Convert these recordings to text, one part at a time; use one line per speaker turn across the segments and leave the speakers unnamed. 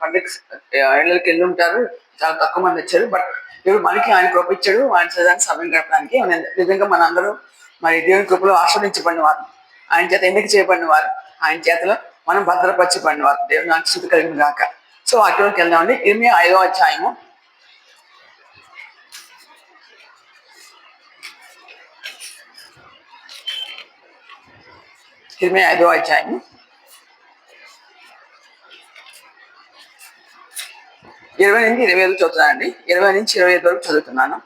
పండుగ ఇళ్ళకి వెళ్ళి ఉంటారు. చాలా తక్కువ మంది వచ్చారు. బట్ దేవుడు మనకి ఆయన కృప ఇచ్చాడు. ఆయన చదవడానికి సమయం గడపడానికి నిజంగా మనందరూ మరి దేవుని కృపలో ఆస్వాదించబడిన వారు, ఆయన చేత ఎన్నిక చేయబడిన వారు, ఆయన చేతలో మనం భద్రపరచబడిన వారు. దేవుడు నాకు స్థుతి కలిగిన గాక. సో వాక్యంలోకి వెళ్దామండి. 5వ అధ్యాయము. ఇరవై 5వ అధ్యాయము 20 నుంచి 25 చదువుతున్నానండి. 20 నుంచి 25 వరకు చదువుతున్నాను.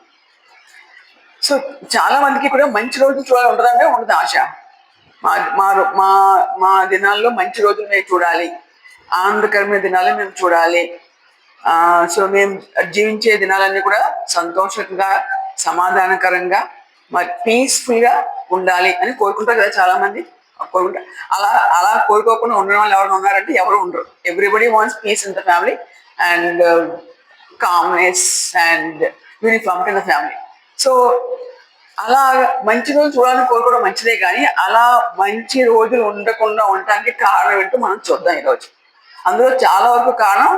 సో చాలా మందికి కూడా మంచి రోజులు చూడాలి ఉంటుందంటే ఉండదు ఆశ. మా మా మా మా దినాల్లో మంచి రోజులు మేము చూడాలి, ఆనందకరమైన దినాలు మేము చూడాలి. సో మేము జీవించే దినాలన్నీ కూడా సంతోషంగా, సమాధానకరంగా, మరి పీస్ఫుల్గా ఉండాలి అని కోరుకుంటారు కదా చాలా మంది. కోరుకుంటారు. అలా అలా కోరుకోకుండా ఉండడం వాళ్ళు ఎవరు ఉన్నారంటే ఎవరు ఉండరు. Everybody wants peace in the family and calmness and uniform in the family. So అలా మంచి రోజులు చూడాలని కోరుకోవడం మంచిదే, కానీ అలా మంచి రోజులు ఉండకుండా ఉండటానికి కారణం ఏంటో మనం చూద్దాం ఈరోజు. అందులో చాలా వరకు కారణం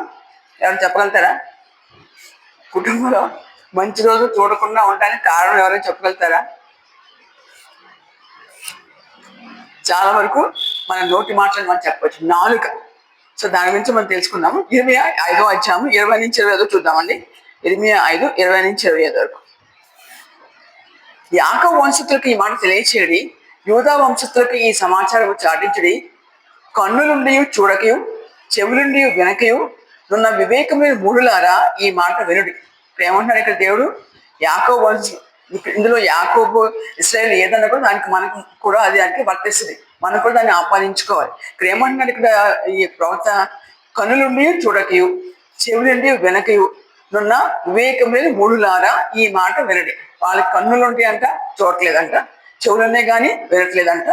ఎవరు చెప్పగలుగుతారా? కుటుంబంలో మంచి రోజులు చూడకుండా ఉండటానికి కారణం ఎవరైనా చెప్పగలుగుతారా? చాలా వరకు మన నోటి మాటలను మనం చెప్పవచ్చు, నాలుక. సో దాని గురించి మనం తెలుసుకుందాము. 25వ అధ్యాయము 20 నుంచి 25 చూద్దామండి. 25, 20 నుంచి 25 వరకు. యాకోబు వంశస్థులకు ఈ మాట తెలియచేయడి, యూదా వంశస్థులకు ఈ సమాచారం చాటించడి. కన్నులుండి చూడకయు, చెవులుండి వినకయు నున్న వివేకమైన మూఢులారా ఈ మాట వినుడి. ఏమంటున్నాడు ఇక్కడ దేవుడు? యాకోబు వంశ, ఇందులో యాకోబు ఇశ్రాయేలు ఏదన్నా కూడా దానికి మనకు కూడా అది దానికి వర్తిస్తుంది. మనం కూడా దాన్ని ఆపాదించుకోవాలి. ఇక్కడ ఏమంటున్నాడు ఇక్కడ ఈ ప్రవక్త? కన్నులుండి చూడకయు, చెవులుండి వినకయు నున్న వివేకమైన మూఢులారా ఈ మాట వినడి. వాళ్ళకి కన్నులు ఉంటాయి అంట, చూడట్లేదంట. చెవులునే కానీ వినట్లేదంట.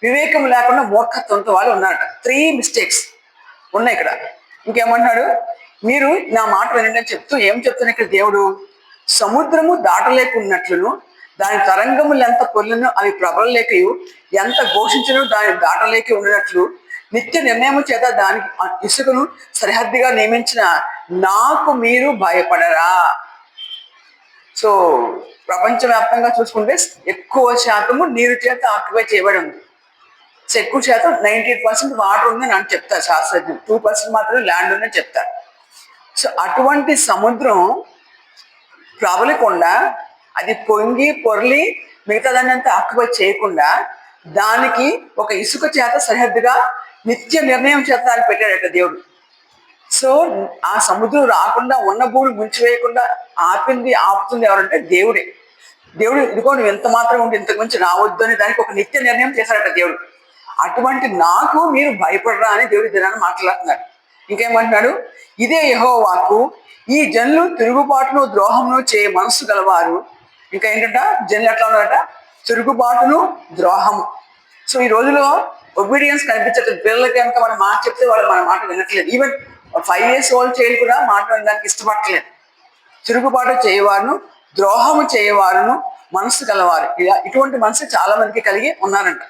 వివేకం లేకుండా మూర్ఖత్వంతో వాళ్ళు ఉన్నారట. 3 మిస్టేక్స్ ఉన్నాయి ఇక్కడ. ఇంకేమంటున్నాడు? మీరు నా మాట వినండి అని చెప్తూ ఏం చెప్తున్నా ఇక్కడ దేవుడు? సముద్రము దాటలేకున్నట్లును, దాని తరంగములు ఎంత పొర్లను అవి ప్రబలలేకయు, ఎంత ఘోషించను దాని దాటలేక ఉన్నట్లు, నిత్య నిర్ణయము చేత దానికి ఇసుకను సరిహద్దుగా నియమించిన నాకు మీరు భయపడరా? సో ప్రపంచవ్యాప్తంగా చూసుకుంటే ఎక్కువ శాతము నీరు చేత ఆక్యుపై చేయబడి ఉంది. సో ఎక్కువ శాతం 98% వాటర్ ఉందని అని చెప్తారు శాస్త్రజ్ఞులు. 2% మాత్రమే ల్యాండ్ ఉందని చెప్తారు. సో అటువంటి సముద్రం ప్రబలకుండా, అది పొంగి పొర్లి మిగతా దాన్ని అంతా ఆక్యుపై చేయకుండా, దానికి ఒక ఇసుక చేత సరిహద్దుగా నిత్య నిర్ణయం చేత దాన్ని పెట్టాడట దేవుడు. సో ఆ సముద్రం రాకుండా, ఉన్న భూమి ముంచివేయకుండా ఆపుతుంది ఎవరంటే దేవుడే. దేవుడు ఇదిగో నువ్వు ఎంత మాత్రం ఉండి ఇంతకు మించి రావద్దు అని దానికి ఒక నిత్య నిర్ణయం చేశాడట దేవుడు. అటువంటి నాకు మీరు భయపడరా అని దేవుడి దినాన్ని మాట్లాడుతున్నాడు. ఇంకేమంటున్నాడు? ఇదే యెహోవా వాక్కు, ఈ జనులు తిరుగుబాటును ద్రోహమును చేయ మనస్సు గలవారు. ఇంకా ఏంటంట? జనులు ఎట్లా ఉన్నారట? తిరుగుబాటును ద్రోహము. సో ఈ రోజులో ఒబీడియన్స్ కనిపించట్లేదు. పిల్లలకి కనుక మనం మాట చెప్తే వాళ్ళు మన మాట వినట్లేదు. ఈవెన్ 5 years old చైల్డ్ కూడా మాట వినడానికి ఇష్టపడట్లేదు. తిరుగుబాటు చేయవారును, ద్రోహము చేయవారును మనసు గలవారు. ఇటువంటి మనసు చాలా మందికి కలిగి ఉన్నారంట.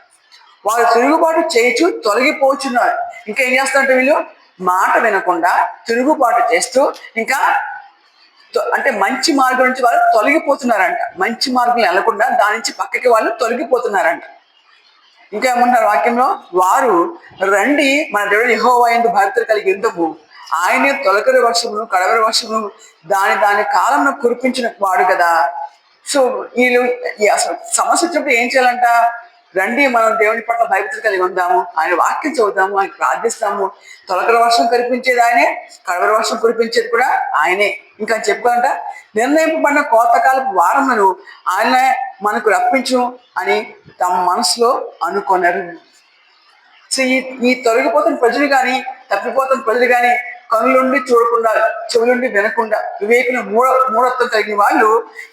వారు తిరుగుబాటు చేయొచ్చు తొలగిపోతున్నారు. ఇంకా ఏం చేస్తారంటే వీళ్ళు మాట వినకుండా తిరుగుబాటు చేస్తూ ఇంకా అంటే మంచి మార్గం నుంచి వాళ్ళు తొలగిపోతున్నారంట. మంచి మార్గం వెళ్లకుండా దాని నుంచి పక్కకి వాళ్ళు తొలగిపోతున్నారంట. ఇంకా ఏమంటారు వాక్యంలో? వారు రండి మన దేవుడు యెహోవా యందు భక్తులు కలిగి ఉందము, ఆయనే తొలకరి వర్షమును కడవరి వర్షమును దాని కాలంలో కురిపించిన వాడు కదా. సో వీళ్ళు అసలు సమస్య వచ్చినప్పుడు ఏం చేయాలంట? రండి మనం దేవుని పట్ల భయభక్తులు కలిగి ఉందాము, ఆయన వాక్యం చదువుదాము, ఆయన ప్రార్థిస్తాము. తొలకరి వర్షం కురిపించేది ఆయనే, కడవరి వర్షం కురిపించేది కూడా ఆయనే. ఇంకా చెప్పుకోంట నిర్ణయింపబడిన కోతకాలపు వారములను ఆయన మనకు రప్పించు అని తమ మనసులో అనుకున్నారు. సో ఈ తొలగిపోతున్న ప్రజలు కానీ, తప్పిపోతున్న ప్రజలు కానీ కనులుండి చూడకుండా, చెవులుండి వినకుండా, వివేకుని మూఢత్వం కలిగిన వాళ్ళు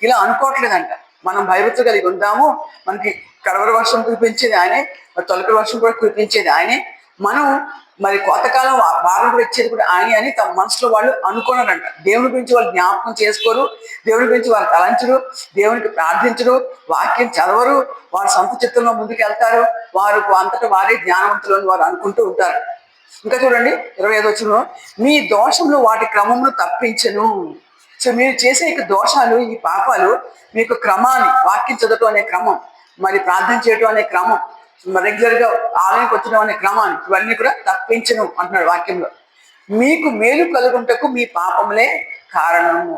ఇలా అనుకోవట్లేదంట. మనం భయభక్తులు కలిగి ఉందాము, మనకి కడవరి వర్షం కురిపించేది ఆయనే, తొలకరి వర్షం కూడా కురిపించేది ఆయనే, మనం మరి కోతకాలం వారం కూడా ఇచ్చేది కూడా ఆయనే అని తమ మనసులో వాళ్ళు అనుకున్నారంట. దేవుని గురించి వాళ్ళు జ్ఞాపకం చేసుకోరు, దేవుని గురించి వాళ్ళు తలంచరు, దేవునికి ప్రార్థించరు, వాక్యం చదవరు, వారు సొంత చిత్తంలో ముందుకు వెళ్తారు, వారు అంతటా వారే జ్ఞానవంతులు అని వారు అనుకుంటూ ఉంటారు. ఇంకా చూడండి 25 వచనంలో, మీ దోషములు వాటి క్రమమును తప్పించను. సో మీరు చేసే ఈ దోషాలు, ఈ పాపాలు మీకు క్రమాన్ని, వాక్యం చదవటం అనే క్రమం, మరి ప్రార్థన చేయటం అనే క్రమం, రెగ్యులర్గా ఆలయానికి వచ్చడం అనే క్రమాన్ని, ఇవన్నీ కూడా తప్పించను అంటున్నాడు వాక్యంలో. మీకు మేలు కలుగుంటకు మీ పాపములే కారణము.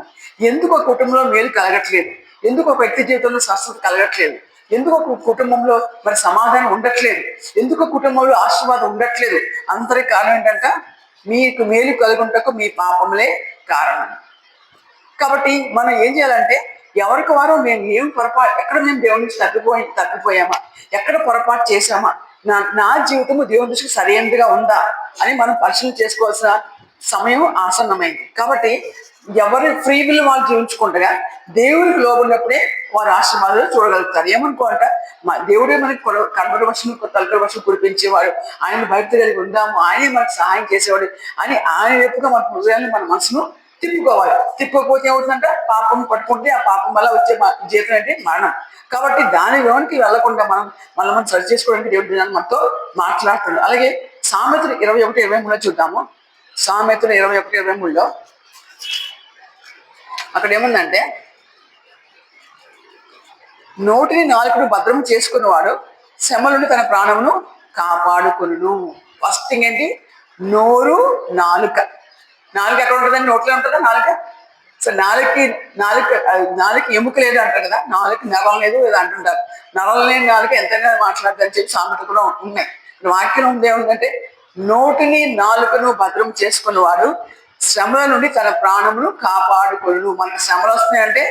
ఎందుకు ఒక కుటుంబంలో మేలు కలగట్లేదు, ఎందుకు ఒక వ్యక్తి జీవితంలో స్వస్థత కలగట్లేదు, ఎందుకు ఒక కుటుంబంలో మరి సమాధానం ఉండట్లేదు, ఎందుకు కుటుంబంలో ఆశీర్వాదం ఉండట్లేదు, అంతటి కారణం ఏంటంటే మీకు మేలు కలుగుంటకు మీ పాపములే కారణం. కాబట్టి మనం ఏం చేయాలంటే ఎవరికి వారు మేము ఏం పొరపాటు, ఎక్కడ మేము దేవుడి నుంచి తప్పిపోయామా, ఎక్కడ పొరపాటు చేశామా, నా జీవితము దేవుని దృష్టికి సరైనదిగా ఉందా అని మనం పరిశీలన చేసుకోవాల్సిన సమయం ఆసన్నమైంది. కాబట్టి ఎవరి ఫ్రీ విల్ వాళ్ళు జీవించుకుంటగా దేవుడికి లోబడినప్పుడే వారు ఆశీర్వాదాలు చూడగలుగుతారు. ఏమనుకోంట, దేవుడే మనకి కర్మల వర్షం, తలకల వర్షం కురిపించేవాడు, ఆయన భక్తి కలిగి ఉందాము, ఆయనే మనకు సహాయం చేసేవాడు అని ఆయన వైపుగా మన హృదయాన్ని, మన మనసును తిప్పుకోవాలి. తిప్పుకోకపోతే ఏమవుతుందంటే పాపం పట్టుకుంటే ఆ పాపం వల్ల వచ్చే జీవితం అంటే మరణం. కాబట్టి దానిలోనికి వెళ్లకుండా మనం సరి చేసుకోవడానికి దేవుడి దినాన్ని మనతో మాట్లాడుతున్నాడు. అలాగే సామెతలు 21:23 చూద్దాము. సామెతలు 21:23 అక్కడ ఏముందంటే, నోటిని నాలుకను భద్రం చేసుకున్నవాడు శ్రమలను తన ప్రాణమును కాపాడుకును. ఫస్ట్ థింగ్ ఏంటి? నోరు, నాలుక. నాలుక ఎక్కడ ఉంటుందండి? నోట్లో ఉంటుందా నాలుక? సో నాలుక ఎముక లేదు అంటారు కదా, నాలుక నరం లేదు ఏదో అంటుంటారు. నరం లేని నాలుక ఎంతైనా మాట్లాడదని చెప్పి సామెతలు కూడా ఉన్నాయి. వాక్యం ఉంది ఏముందంటే, నోటిని నాలుకను భద్రం చేసుకున్నవాడు శ్రమల నుండి తన ప్రాణమును కాపాడుకొను. మనకు శ్రమలు వస్తున్నాయంటే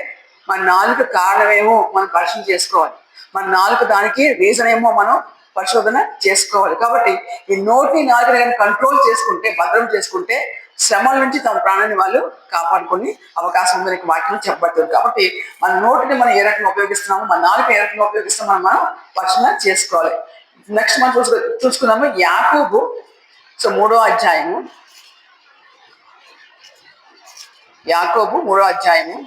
మన నాలుక కారణమేమో మనం పరిశీలన చేసుకోవాలి. మన నాలుక దానికి రీజన్ ఏమో మనం పరిశోధన చేసుకోవాలి. కాబట్టి ఈ నోటిని నాలుకని కానీ కంట్రోల్ చేసుకుంటే, భద్రం చేసుకుంటే శ్రమల నుంచి తమ ప్రాణాన్ని వాళ్ళు కాపాడుకునే అవకాశం ఉందని వాక్యం చెప్పబడుతుంది. కాబట్టి మన నోటిని మనం ఏ రకంగా ఉపయోగిస్తున్నాము, మన నాలుక ఏ రకంగా ఉపయోగిస్తున్నామని మనం పరిశీలన చేసుకోవాలి. నెక్స్ట్ మనం చూసుకున్నాము యాకోబు. సో 3వ అధ్యాయము, యాకోబు 3వ అధ్యాయము.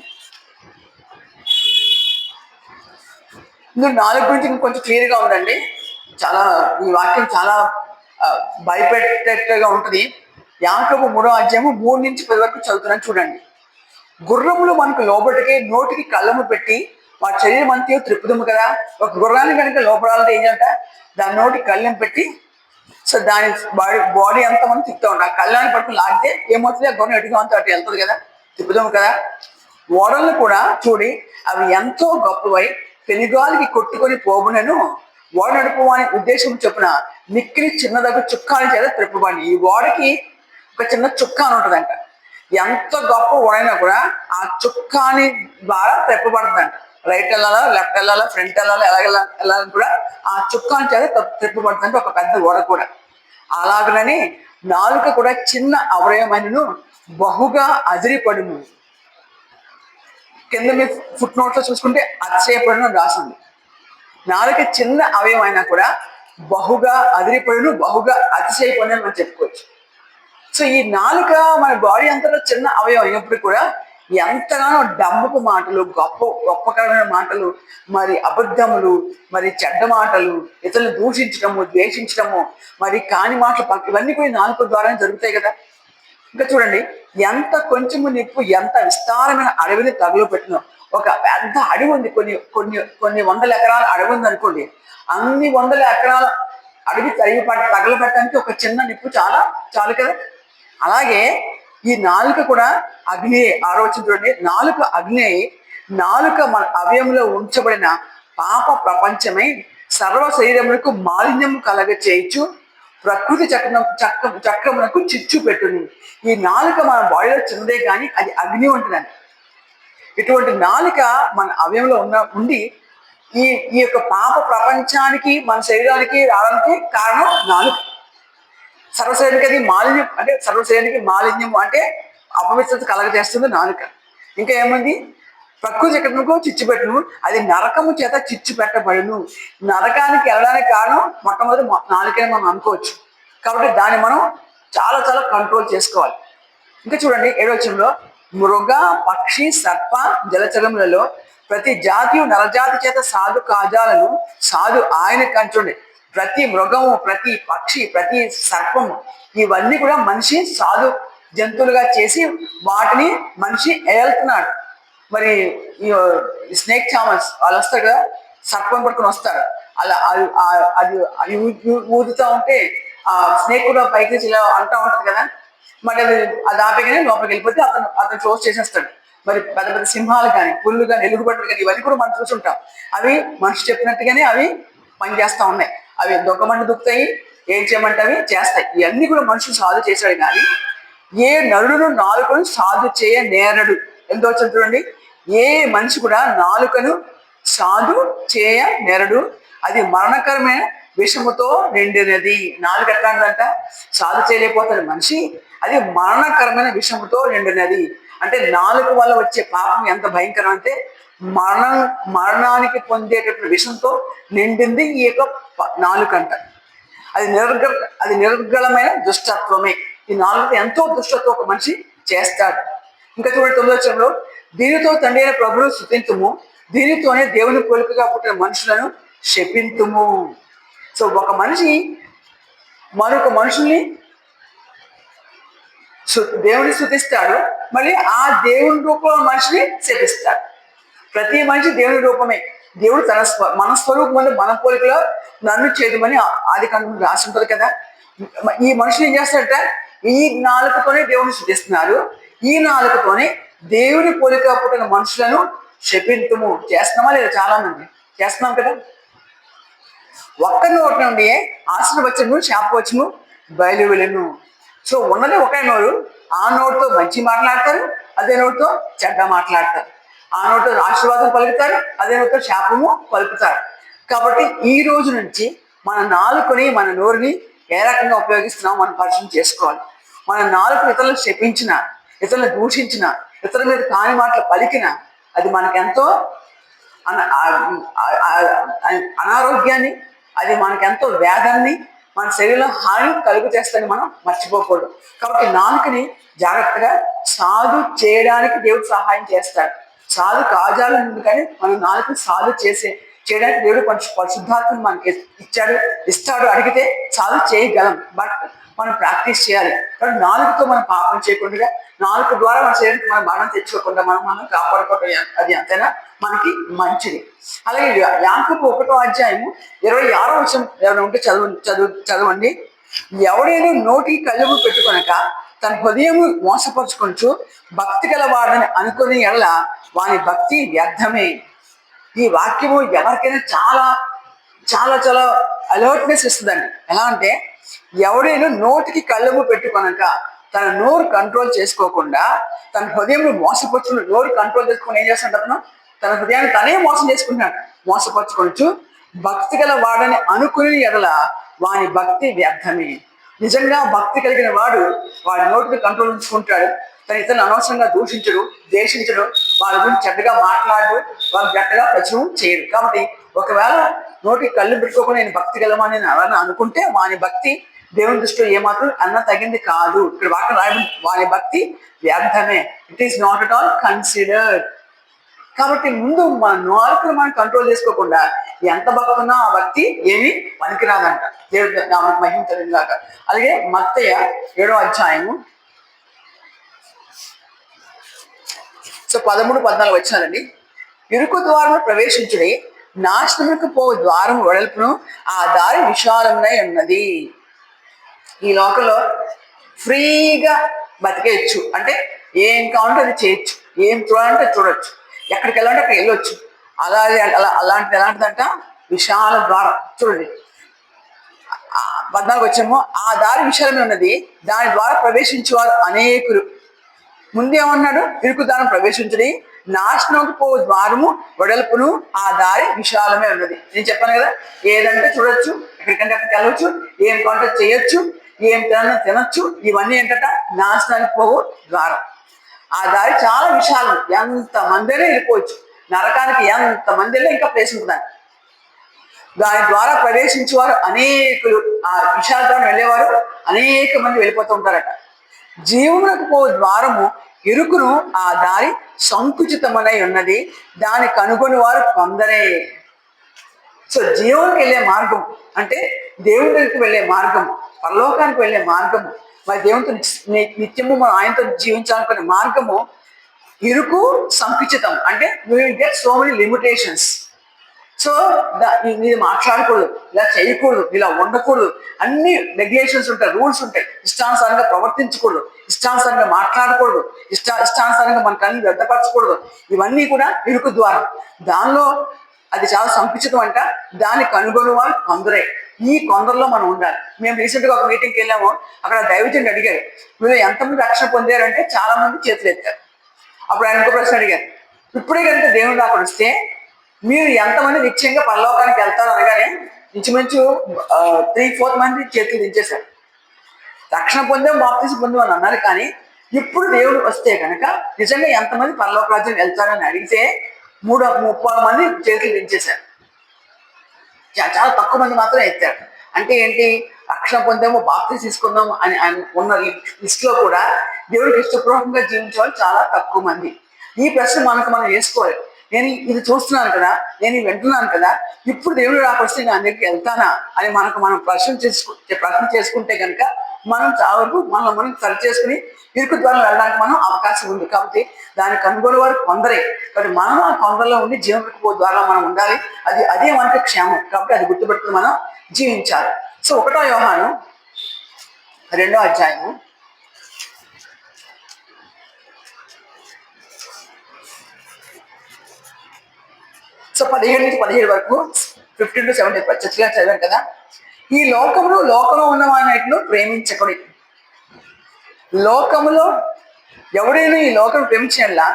ఇందులో 4 గురించి కొంచెం క్లియర్గా ఉందండి. చాలా ఈ వాక్యం చాలా భయపెట్టేట్టుగా ఉంటుంది. యాకోబు 3వ అధ్యాయము 3 నుంచి 10 వరకు చదువుతున్నాను చూడండి. గుర్రములు మనకు లోబడికి నోటికి కళ్ళము పెట్టి వాటి శరీరం అంతే త్రిప్పుదము కదా. ఒక గుర్రాన్ని కనుక లోపడాలంటే ఏం చేయాలంట? దాని నోటికి కళ్ళెం పెట్టి, సో దాని బాడీ అంతా మనం తిప్పుతూ ఉంటాం. ఆ కళ్ళాన్ని పట్టుకుని లాగితే ఏమవుతుంది? ఆ గుర్రం ఎటుగా అంతా అటు వెళ్తుంది కదా, తిప్పుదాము కదా. ఓడలను కూడా చూడి అవి ఎంతో గొప్పవై పెనుగాలికి కొట్టుకొని పోబునను ఓడ నడుపు అనే ఉద్దేశం చొప్పున మిక్కిలి చిన్న దగ్గర చుక్కాని చేత త్రిప్పబడి. ఈ ఓడకి ఒక చిన్న చుక్కాని ఉంటుందంట. ఎంత గొప్ప ఓడైనా కూడా ఆ చుక్కాని ద్వారా త్రిప్పబడుతుందంట. రైట్ వెళ్ళాలా, లెఫ్ట్ వెళ్ళాలా, ఫ్రంట్ వెళ్ళాలా, వెళ్ళాలని కూడా ఆ చుక్కాని చేత త్రిప్పబడుతుందంటే ఒక పెద్ద ఓడ కూడా. అలాగనని నాలుక కూడా చిన్న అవయవమైనను బహుగా అదిరిపడును. కింద మీ ఫుట్ నోట్లో చూసుకుంటే అతిశయపడును రాసింది. నాలుక చిన్న అవయవం అయినా కూడా బహుగా అదిరిపడును, బహుగా అతిశయపడును అని మనం చెప్పుకోవచ్చు. సో ఈ నాలుక మన బాడీ అంతలో చిన్న అవయవం అయినప్పుడు కూడా ఎంతగానో డంబపు మాటలు, గొప్పకరమైన మాటలు, మరి అబద్ధములు, మరి చెడ్డ మాటలు, ఇతరులను దూషించడము, ద్వేషించడము, మరి కాని మాటలు, ఇవన్నీ కూడా నాలుక ద్వారానే జరుగుతాయి కదా. ఇంకా చూడండి, ఎంత కొంచెము నిప్పు ఎంత విస్తారమైన అడవిని తగులు పెట్టిన. ఒక పెద్ద అడవి ఉంది, కొన్ని వందల ఎకరాల అడవి ఉంది అనుకోండి. అన్ని వందల ఎకరాల అడవి తగలబెట్టడానికి ఒక చిన్న నిప్పు చాలు కదా. అలాగే ఈ నాలుక కూడా అగ్ని. ఆలోచన చూడండి, నాలుక అగ్ని. నాలుక మన అవయంలో ఉంచబడిన పాప ప్రపంచమై సర్వ శరీరములకు మాలిన్యము కలగ చేయొచ్చు, ప్రకృతి చక్రమునకు చిచ్చు పెట్టును. ఈ నాలుక మన బాడీలో చిన్నదే కానీ అది అగ్ని ఉంటుందండి. ఇటువంటి నాలుక మన అవయంలో ఉండి ఈ యొక్క పాప ప్రపంచానికి, మన శరీరానికి రావడానికి కారణం నాలుక. సర్వశరీరానికి అది మాలిన్యం, అంటే సర్వశరీరానికి మాలిన్యం అంటే అపవిత్రత కలగజేస్తుంది నాలుక. ఇంకా ఏముంది? ప్రకృతి చక్రముకు చిచ్చు పెట్టును, అది నరకము చేత చిచ్చు పెట్టబడును. నరకానికి వెళ్ళడానికి కారణం మొట్టమొదటి నాలుకనే మనం అనుకోవచ్చు. కాబట్టి దాన్ని మనం చాలా చాలా కంట్రోల్ చేసుకోవాలి. ఇంకా చూడండి 7వ వచనంలో, మృగ, పక్షి, సర్ప, జలచరములలో ప్రతి జాతి నరజాతి చేత సాధు కాజాలను సాధు ఆయన కంచుండి. ప్రతి మృగము, ప్రతి పక్షి, ప్రతి సర్పము, ఇవన్నీ కూడా మనిషి సాధు జంతువులుగా చేసి వాటిని మనిషి ఏళ్తున్నాడు. మరి ఈ స్నేక్ చామస్ వాళ్ళు వస్తారు కదా, సర్పం పట్టుకుని వస్తారు. అలా అది ఊదుతూ ఉంటే ఆ స్నేక్ కూడా పైకి ఇలా అంటూ ఉంటది కదా. మరి అది ఆపేగానే లోపలికి వెళ్ళిపోతే అతను క్లోజ్ చేసేస్తాడు. మరి పెద్ద పెద్ద సింహాలు కానీ, పుల్లు కానీ, ఎలుగుబడులు కానీ, ఇవన్నీ కూడా మనం చూసుంటాం. అవి మనిషి చెప్పినట్టుగానే అవి పనిచేస్తూ ఉన్నాయి. అవి దొంగమని దుక్కుతాయి, ఏం చేయమంటే అవి చేస్తాయి. ఇవన్నీ కూడా మనుషులు సాధు చేశాడు. కానీ ఏ నరుడును నాలుకను సాధు చేయ నేరడు. ఎంత వచ్చింది చూడండి. ఏ మనిషి కూడా నాలుకను సాధు చేయ నేరడు, అది మరణకరమైన విషముతో నిండినది. నాలుక ఎట్లాంటిదంట? సాధు చేయలేకపోతాడు మనిషి, అది మరణకరమైన విషముతో నిండినది. అంటే నాలుక వల్ల వచ్చే పాపం ఎంత భయంకరం అంటే మరణానికి పొందేటటువంటి విషంతో నిండింది ఈ యొక్క నాలుక అంట. అది నిర్గళమైన దుష్టత్వమే. ఈ నాలుగు ఎంతో దుష్టత్వం ఒక మనిషి చేస్తాడు. ఇంకా చూడండి 9వ వచనంలో, దీనితో తండ్రి అయిన ప్రభువును స్తుతింతుము, దీనితోనే దేవుని పోలికగా పుట్టిన మనుషులను శపింతుము. సో ఒక మనిషి మరొక మనుషుల్ని దేవుని స్తుతిస్తాడు, మళ్ళీ ఆ దేవుని రూపంలో మనిషిని శపిస్తాడు. ప్రతి మనిషి దేవుని రూపమే. దేవుడు మన స్వరూపం మన పోలికలో నన్ను చేదుమని ఆదికాండం రాసి ఉంటుంది కదా. ఈ మనుషులు ఏం చేస్తారట? ఈ నాలుకతోనే దేవుని స్తుతిస్తున్నారు, ఈ నాలుకతోనే దేవుని పోలిక పుట్టిన మనుషులను శపింతుము. చేస్తున్నామా లేదా? చాలా మంది చేస్తున్నాం కదా. ఒక్క నోటి నుండి ఆశీర్వచనము, శాపవచనము బయలువెళ్ళను. సో ఉన్నది ఒకే నోరు. ఆ నోటితో మంచి మాట్లాడతారు, అదే నోటితో చెడ్డ మాట్లాడతారు. ఆ నోటితో ఆశీర్వాదం పలుకుతారు, అదే నోటితో శాపము పలుకుతారు. కాబట్టి ఈ రోజు నుంచి మన నాలుకని, మన నోరుని ఏ రకంగా ఉపయోగిస్తున్నామో మనం పరిశీలన చేసుకోవాలి. మన నాలుగు ఇతరులను శపించిన, ఇతరులను దూషించిన, ఇతరుల మీద కాని మాటలు పలికిన, అది మనకెంతో అనారోగ్యాన్ని, అది మనకెంతో వేదాన్ని, మన శరీరంలో హాని కలుగు చేస్తుందని మనం మర్చిపోకూడదు. కాబట్టి నాలుకని జాగ్రత్తగా సాధు చేయడానికి దేవుడు సహాయం చేస్తాడు. సాధు కాజాలని కానీ మన నాలుకని సాధు చేయడానికి దేవుడు పరిశుద్ధాత్మను మనకి ఇస్తాడు. అడిగితే సాధు చేయగలం, బట్ మనం ప్రాక్టీస్ చేయాలి. కానీ నాలుగుతో మనం పాపం చేయకుండా, నాలుగు ద్వారా మన శరీరానికి మనం మరణం తెచ్చుకోకుండా మనం కాపాడుకోవడం, అది అంతేనా మనకి మంచిది. అలాగే యాకోబు 1వ అధ్యాయము 26వ వచనం ఎవరైనా ఉంటే చదవండి. ఎవడైనా నోటికి కళ్ళెము పెట్టుకొనక తన హృదయము మోసపరుచుకొనుచు భక్తి గలవాడని అనుకునే ఎడల వాని భక్తి వ్యర్థమే. ఈ వాక్యము ఎవరికైనా చాలా చాలా చాలా అలర్ట్నెస్ ఇస్తుందండి. ఎలా అంటే, ఎవడైనా నోటికి కళ్ళెము పెట్టుకొనక తన నోరు కంట్రోల్ చేసుకోకుండా తన హృదయం మోసపరుచుకుని, నోరు కంట్రోల్ చేసుకుని ఏం చేస్తుంటాను? తన హృదయాన్ని తనే మోసం చేసుకుంటున్నాడు. మోసపరుచుకొనుచు భక్తి గల వాడని అనుకుని ఎడల వాని భక్తి వ్యర్థమే. నిజంగా భక్తి కలిగిన వాడు వాడి నోటిని కంట్రోల్ ఉంచుకుంటాడు. తన ఇతరులను అనవసరంగా దూషించడు, ద్వేషించడు, వాళ్ళ గురించి చెడ్డగా మాట్లాడు, వాళ్ళు గట్టగా ప్రచురం చేయరు. కాబట్టి ఒకవేళ నోటికి కళ్ళు పెట్టుకోకుండా నేను భక్తి గలమని ఎవరైనా అనుకుంటే వాని భక్తి దేవుని దృష్టిలో ఏమాత్రం అన్న తగింది కాదు. ఇక్కడ వాక్యం రాయడం వాని భక్తి వ్యర్థమే. It is not at all considered. కాబట్టి ముందు మన నాలుకను మనం కంట్రోల్ చేసుకోకుండా ఎంత భక్తి ఉన్నా ఆ భక్తి ఏమీ పనికిరాదంట. దేవుడు నామకు మహిమ కలుగుగాక. అలాగే మత్తయి 7వ అధ్యాయము 13-14 వచ్చినారండి. ఇరుకు ద్వారము ప్రవేశించుడి, నాశనములకు పోవు ద్వారం వెడల్పును, ఆ దారి విశాలమునై ఉన్నది. ఈ లోకంలో ఫ్రీగా బతికేయచ్చు, అంటే ఏం కావాలంటే అది చేయొచ్చు, ఏం చూడాలంటే చూడొచ్చు, ఎక్కడికి వెళ్ళాలంటే అక్కడికి వెళ్ళొచ్చు. అలాంటిది ఎలాంటిదంట? విశాల ద్వారం. చూడండి 14 వచ్చేమో, ఆ దారి విశాలమే ఉన్నది, దాని ద్వారా ప్రవేశించేవారు అనేకులు. ముందేమన్నాడు? ఇరుకు దారం ప్రవేశించడి, నాశనంకు పో ద్వారము వెడల్పును, ఆ దారి విశాలమే ఉన్నది. నేను చెప్పాను కదా, ఏదంటే చూడొచ్చు, ఎక్కడికంటే అక్కడికి వెళ్ళవచ్చు, ఏం కావాలంటే చేయొచ్చు, ఏం తినొచ్చు. ఇవన్నీ ఏంటంట? నాశనానికి పోవు ద్వారం. ఆ దారి చాలా విశాలం, ఎంతమంది అయినా వెళ్ళిపోవచ్చు. నరకానికి ఎంతమంది వెళ్ళి ఇంకా ప్లేస్ ఉంటుందని. దాని ద్వారా ప్రవేశించేవారు అనేకులు. ఆ విశాల ద్వారం వెళ్ళేవారు అనేక మంది వెళ్ళిపోతూ ఉంటారట. జీవమునకు పో ద్వారము ఇరుకును, ఆ దారి సంకుచితమనై ఉన్నది, దాన్ని కనుగొని వారు కొందరే. సో జీవనకి వెళ్ళే మార్గం అంటే దేవుడి దగ్గరికి వెళ్ళే మార్గం, పరలోకానికి వెళ్ళే మార్గము, మరి దేవునితో నిత్యము మనం ఆయనతో జీవించాలనుకునే మార్గము ఇరుకు, సంకుచితం. అంటే you will get so many limitations. So ఇది మాట్లాడకూడదు, ఇలా చేయకూడదు, ఇలా ఉండకూడదు, అన్ని రెగ్యులేషన్స్ ఉంటాయి, రూల్స్ ఉంటాయి. ఇష్టానుసారంగా ప్రవర్తించకూడదు, ఇష్టానుసారంగా మాట్లాడకూడదు, ఇష్టానుసారంగా మనకు అన్ని వ్యర్థపరచకూడదు. ఇవన్నీ కూడా ఇరుకు ద్వారం. దానిలో అది చాలా సంకుచితం అంట. దాన్ని కనుగొని వాళ్ళు కొందరే. ఈ కొందరిలో మనం ఉండాలి. మేము రీసెంట్గా ఒక మీటింగ్కి వెళ్ళాము. అక్కడ దైవజనుడు అడిగారు, మీరు ఎంతమంది రక్షణ పొందారంటే చాలా మంది చేతులు ఎత్తారు. అప్పుడు ఆయన ఇంకో ప్రశ్న అడిగారు, ఇప్పుడే కనుక దేవుడు రాకుండా వస్తే మీరు ఎంతమంది నిశ్చయంగా పరలోకానికి వెళ్తారు అనగానే ఇంచుమించు 3/4 మంది చేతులు దించేశారు. రక్షణ పొందాం, బాప్తిసం పొందాం అని అన్నారు. కానీ ఇప్పుడు దేవుడు వస్తే కనుక నిజంగా ఎంతమంది పరలోక రాజ్యం వెళ్తారని అడిగితే 30 మంది చేతులు దించేశారు. చాలా తక్కువ మంది మాత్రం ఎత్తారు. అంటే ఏంటి, రక్షణ పొందాము, బాప్తిసం తీసుకుందాం అని ఉన్న లిస్ట్ లో కూడా దేవుడికి ఇష్టపూర్వకంగా జీవించే వాళ్ళు చాలా తక్కువ మంది. ఈ ప్రశ్న మనం వేసుకోవాలి. నేను ఇది చూస్తున్నాను కదా, నేను వింటున్నాను కదా, ఇప్పుడు దేవుడు రాకొస్తే నేను అందరికి వెళ్తానా అని మనం ప్రశ్న చేసుకుంటే కనుక మనం చాలా వరకు మనం సరి చేసుకుని ఇరుకు ద్వారా వెళ్ళడానికి మనం అవకాశం ఉంది. కాబట్టి దాన్ని కనుగొనే వారు కొందరే. కాబట్టి మనం ఆ కొందరిలో ఉండి జీవనకు ద్వారా మనం ఉండాలి. అదే మనకి క్షేమం. కాబట్టి అది గుర్తుపెట్టుకుని మనం జీవించాలి. సో 1 యోహాను 2వ అధ్యాయము సో 15 నుంచి 17 వరకు 15 to 17 చర్చగా చదివాను కదా. ఈ లోకంలో ఉన్నవానైనా ప్రేమించకుడి. లోకములో ఎవడైనా ఈ లోకం ప్రేమించేలా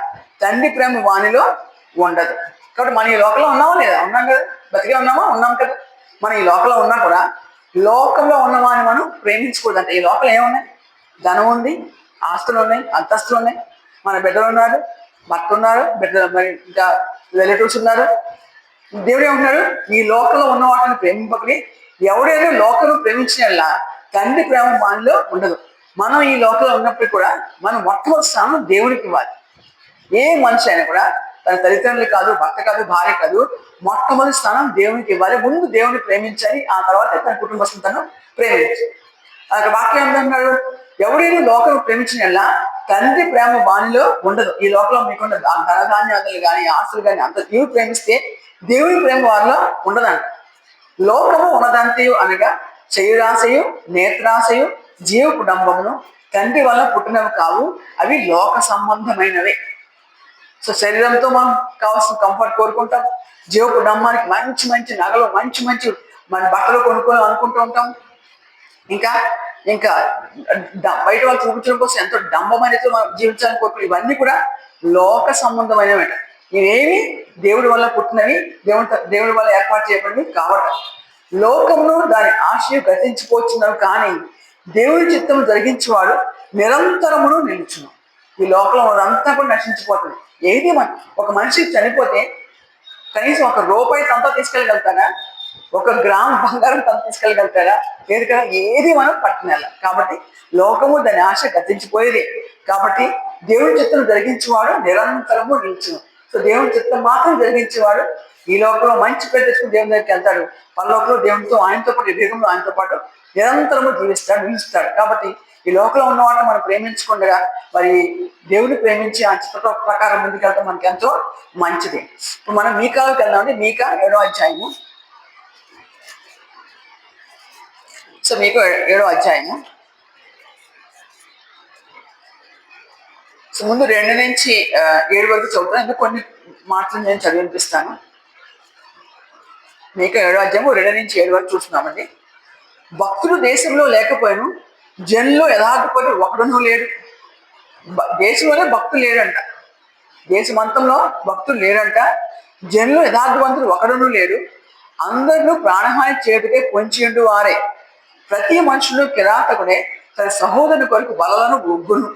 తండ్రి ప్రేమ వానిలో ఉండదు. కాబట్టి మనం ఈ లోకంలో ఉన్నామా లేదా? ఉన్నాం కదా, బతికే ఉన్నాం కదా. మనం ఈ లోకంలో ఉన్నా కూడా లోకంలో ఉన్నవాని మనం ప్రేమించకూడదు. అంటే ఈ లోకంలో ఏమున్నాయి? ధనం ఉంది, ఆస్తులు ఉన్నాయి, అంతస్తులు ఉన్నాయి, మన బిడ్డలు ఉన్నారు, భర్త ఉన్నారు, బిడ్డలు, మరి ఇంకా రిలేటివ్స్ ఉన్నారు. దేవుడు ఏమంటున్నాడు, ఈ లోకంలో ఉన్న వాటిని ప్రేమింపకని ఎవడైనా లోకం ప్రేమించినలా తండ్రి ప్రేమ వానిలో ఉండదు. మనం ఈ లోకంలో ఉన్నప్పుడు కూడా మనం మొట్టమొదటి స్థానం దేవుడికి ఇవ్వాలి. ఏ మనిషి అయినా కూడా తన తల్లిదండ్రులు కాదు, భర్త కాదు, భార్య కాదు, మొట్టమొదటి స్థానం దేవునికి ఇవ్వాలి. ముందు దేవుని ప్రేమించాలి, ఆ తర్వాత తన కుటుంబస్తులను ప్రేమించాలి. అక్కడ వాక్యం ఏంటన్నాడు, ఎవడైనా లోకం ప్రేమించినలా తండ్రి ప్రేమ వానిలో ఉండదు. ఈ లోకంలో మీకున్న ధనధాన్యాదులు కానీ, ఆస్తులు కానీ అంత దేవుడు ప్రేమిస్తే దేవుని ప్రేమ వారిలో ఉండదంట. లోకము ఉన్నదంతయు అనగా చేయురాశయు, నేత్రాశయు, జీవ కుటుంబమును తండ్రి వల్ల పుట్టినవి కావు, అవి లోక సంబంధమైనవే. సో శరీరంతో మనం కావాల్సిన కంఫర్ట్ కోరుకుంటాం. జీవ కుటుంబానికి మంచి మంచి నగలు, మంచి మంచి మన బట్టలు కొనుక్కొని అనుకుంటూ ఉంటాం. ఇంకా ఇంకా బయట వాళ్ళు చూపించడం కోసం ఎంతో డంబమైనతో మనం జీవించాలని కోరుకుంటాం. ఇవన్నీ కూడా లోక సంబంధమైనవి. ఇవేమి దేవుడి వల్ల పుట్టినవి, దేవుడి వల్ల ఏర్పాటు చేయబడినవి కావట. లోకమును దాని ఆశయం గతించిపోతున్నవి, కానీ దేవుడి చిత్తము జరిగించేవాడు నిరంతరమును నిలుచును. ఈ లోకంలో అదంతా కూడా నశించిపోతుంది. ఏది ఒక మనిషి చనిపోతే కనీసం 1 రూపాయి తనతో తీసుకెళ్ళగలుగుతారా? 1 గ్రాము బంగారం తను తీసుకెళ్ళగలుగుతారా? లేదు కదా. ఏది మనం పట్టినలా. కాబట్టి లోకము దాని ఆశ గతించిపోయేది. కాబట్టి దేవుడి చిత్తం జరిగించేవాడు నిరంతరము నిలుచును. సో దేవుడి చిత్తం మాత్రం జరిగించేవాడు ఈ లోకంలో మంచి పేరు తెచ్చుకుని దేవుని దగ్గరికి వెళ్తాడు. పరలోకంలో దేవునితో ఆయనతో పాటు, యుగంలో ఆయనతో పాటు నిరంతరము నిలుస్తాడు. కాబట్టి ఈ లోకంలో ఉన్న వాటిని మనం ప్రేమించకుండా మరి దేవుని ప్రేమించి ఆ చిత్ర ప్రకారం ముందుకెళ్తాం మనకి ఎంతో మంచిది. ఇప్పుడు మనం మీకాలోకి వెళ్దామంటే మీకా 7వ అధ్యాయము. సో మీకు 7వ అధ్యాయము. సో ముందు 2 నుంచి 7 వరకు చదువుతాను. ఇంకా కొన్ని మాటలు నేను చదివినిపిస్తాను. మీకు 7వ అధ్యాయము 2 నుంచి 7 వరకు చూస్తున్నామండి. భక్తులు దేశంలో లేకపోయాను, జనులు యథార్థపడి ఒకడునూ లేడు. దేశంలోనే భక్తులు లేడంట, దేశమంతంలో భక్తులు లేడంట. జనులు యథార్థవంతులు ఒకడునూ లేడు. అందరూ ప్రాణహాని చేటుకే పొంచియుండు వారే. ప్రతి మనుషులు కిరాతకుడే, తన సహోదరుని కొరకు బలలను ఒగ్గును.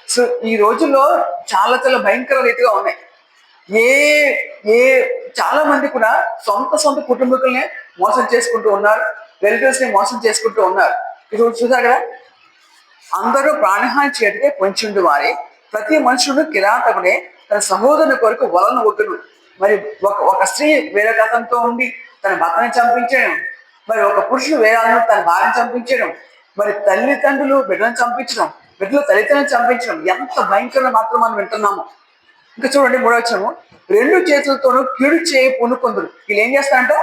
సో ఈ రోజుల్లో చాలా చాలా భయంకర రీతిగా ఉన్నాయి. చాలా మంది కూడా సొంత కుటుంబకుల్ని మోసం చేసుకుంటూ ఉన్నారు, రిలేటివ్స్ ని మోసం చేసుకుంటూ ఉన్నారు. ఇప్పుడు చూసారు కదా, అందరూ ప్రాణహాని చేటుకే పొంచిండు వారే. ప్రతి మనుషుడు కిరాతకుడే, తన సహోదరుని కొరకు వలను ఒగ్గును. మరి ఒక స్త్రీ వేరొక అతనితో ఉండి తన భర్తని చంపించాను. మరి ఒక పురుషుడు వేరాలను తన భార్యను చంపించడం, మరి తల్లిదండ్రులు బిడ్డలను చంపించడం, బిడ్డలు తల్లిదండ్రులను చంపించడం ఎంత భయంకరంగా మాత్రం మనం వింటున్నాము. ఇంకా చూడండి 3వ వచనము, 2 చేతులతోనూ కీడు చేయ పూనుకొందురు. వీళ్ళు ఏం చేస్తారంట?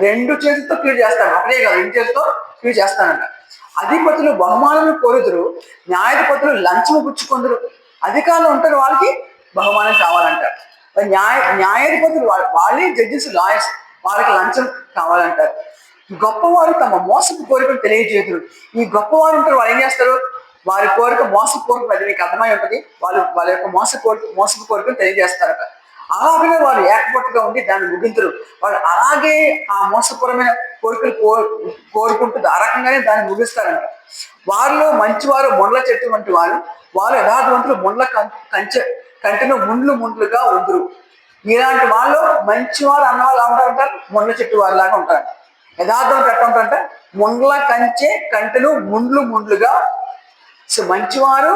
2 చేతులతో కీడు చేస్తారు, ఒకటే కాదు 2 చేతులతో కీడు చేస్తారంట. అధిపతులు బహుమానం కోరుదురు, న్యాయాధిపతులు లంచము పుచ్చుకొందురు. అధికారులు ఉంటారు, వాళ్ళకి బహుమానం కావాలంటారు. న్యాయాధిపతులు వాళ్ళే జడ్జెస్, లాయర్స్, వాళ్ళకి లంచం కావాలంటారు. గొప్పవారు తమ మోసపు కోరికలు తెలియజేతురు. ఈ గొప్పవారు ఉంటారు, వాళ్ళు ఏం చేస్తారు? వారి కోరిక మోసపు కోరిక, అది మీకు అర్థమై ఉంటుంది. వాళ్ళ యొక్క మోసపు కోరికలు తెలియజేస్తారట. అలాగనే వారు ఏకపట్టుగా ఉండి దాన్ని ముగించరు. వాళ్ళు అలాగే ఆ మోసపూరమైన కోరికలు కోరుకుంటూ ఆ రకంగానే దాన్ని ముగిస్తారంట. వారిలో మంచివారు ముండ్ల చెట్టు వంటి వారు యథార్థవంతులు కంటెను ముండ్లుగా ఉందరు. ఇలాంటి వాళ్ళు మంచివారు అన్న వాళ్ళు ఉంటారంటారు, ముండ్ల చెట్టు వారిలాగా ఉంటారు. యథార్థవంతులు ఎట్లా ఉంటారంట? కంటెను ముండ్లుగా. సో మంచివారు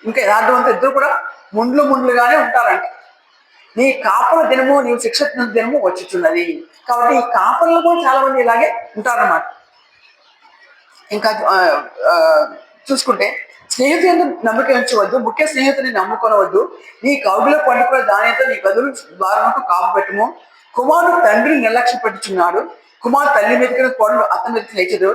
ఇంకా యథార్థవంతులు ఇద్దరు కూడా ముండ్లుగానే ఉంటారంట. నీ కాపల దినము, నీవు శిక్ష దినము వచ్చుచున్నది. కాబట్టి ఈ కాపలు కూడా చాలా మంది ఇలాగే ఉంటారన్నమాట. ఇంకా చూసుకుంటే, స్నేహితులను నమ్మకం ఉంచవద్దు, ముఖ్య స్నేహితుని నమ్ముకొనవద్దు. నీ కౌగులో పండుకున్న దానితో నీ గదులు ద్వారముకు కాపు పెట్టుము. కుమారుడు తండ్రిని నిర్లక్ష్య పెట్టుచున్నాడు, కుమారు తల్లి మీదకి కోడలు అతని మీదకి లేచదు.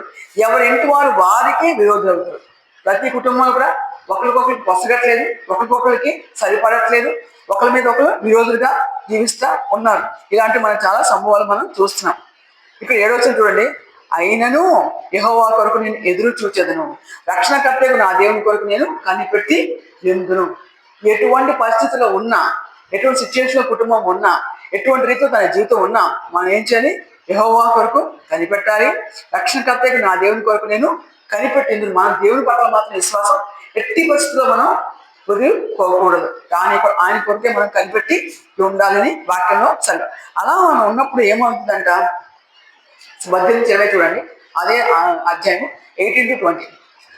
ఎవరింటి వారు వారికి విరోధులు అవుతారు. ప్రతి కుటుంబంలో కూడా ఒకరికొకరికి పొసగట్లేదు, ఒకరికొకరికి సరిపడట్లేదు, ఒకరి మీద ఒకరు విరోధులుగా జీవిస్తా ఉన్నారు. ఇలాంటి మనం చాలా సంభవాలు మనం చూస్తున్నాం. ఇక్కడ 7వ వచనం చూడండి, అయినను యెహోవా కొరకు నేను ఎదురు చూచెదను, రక్షణకర్తకు నా దేవుని కొరకు నేను కనిపెట్టి ఎందును. ఎటువంటి పరిస్థితుల్లో ఉన్నా, ఎటువంటి సిచ్యువేషన్లో కుటుంబం ఉన్నా, ఎటువంటి రీతిలో తన జీవితం ఉన్నా మనం ఏం చేయాలి? యెహోవా కొరకు కనిపెట్టాలి. రక్షణకర్తకు నా దేవుని కొరకు నేను కనిపెట్టింది. మన దేవుని పట్ల మాత్రం విశ్వాసం ఎట్టి పరిస్థితుల్లో మనం వదిలిపోకూడదు. ఆయన కొరకే మనం కనిపెట్టి ఉండాలని వాక్యంలో చదువు. అలా మనం ఉన్నప్పుడు ఏమవుతుందంట? 18-20 చూడండి, అదే అధ్యాయం 18-20.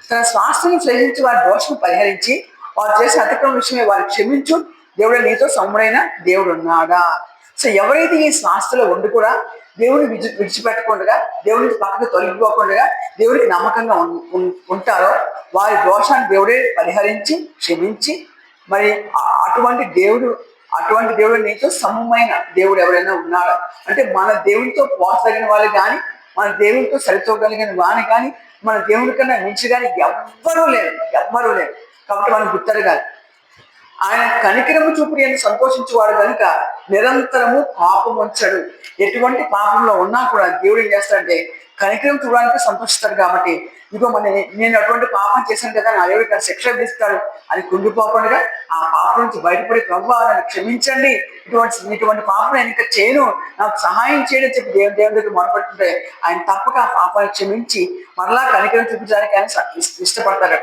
తన స్వాస్థ్యం శ్లేషించి వారి దోషం పరిహరించి వారు చేసిన అతిక్రమం విషయమే వారు క్షమించు దేవుడు నీతో సమ్ముడైన దేవుడు ఉన్నాడా. సో ఎవరైతే ఈ స్వాస్థ్యలో ఉండి కూడా దేవుని విడిచిపెట్టకుండా, దేవుడి నుంచి పక్కకు తొలగిపోకుండా దేవుడికి నమ్మకంగా ఉంటారో వారి దోషాన్ని దేవుడే పరిహరించి క్షమించి, మరి అటువంటి దేవుడు నీతో సమమైన దేవుడు ఎవరైనా ఉన్నాడా అంటే, మన దేవునితో పోసగలిగిన వాళ్ళు కానీ, మన దేవునితో సరితోగలిగిన వాని కానీ, మన దేవుని కన్నా మించి కానీ ఎవ్వరూ లేరు. కాబట్టి మనం గుర్తెరగాలి. ఆయన కనికరము చూపుని అని సంతోషించేవాడు కనుక నిరంతరము పాపం ఉంచడు. ఎటువంటి పాపంలో ఉన్నా కూడా దేవుడు ఏం చేస్తాడంటే కనికరం చూడడానికి సంతోషిస్తాడు. కాబట్టి ఇదిగో నేను అటువంటి పాపం చేశాను కదా, నా దేవుడు ఇక్కడ శిక్ష విధిస్తాడు అని కుంగిపోకుండా ఆ పాపం నుంచి బయటపడి ప్రభువా నన్ను క్షమించండి, ఇటువంటి పాపం నేను ఇంకా చేయను, నాకు సహాయం చేయడం చెప్పి దేవుని దగ్గర మొదలుపెట్టుంటే ఆయన తప్పక ఆ పాపాన్ని క్షమించి మరలా కనికరం చూపించడానికి ఆయన ఇష్టపడతాడు.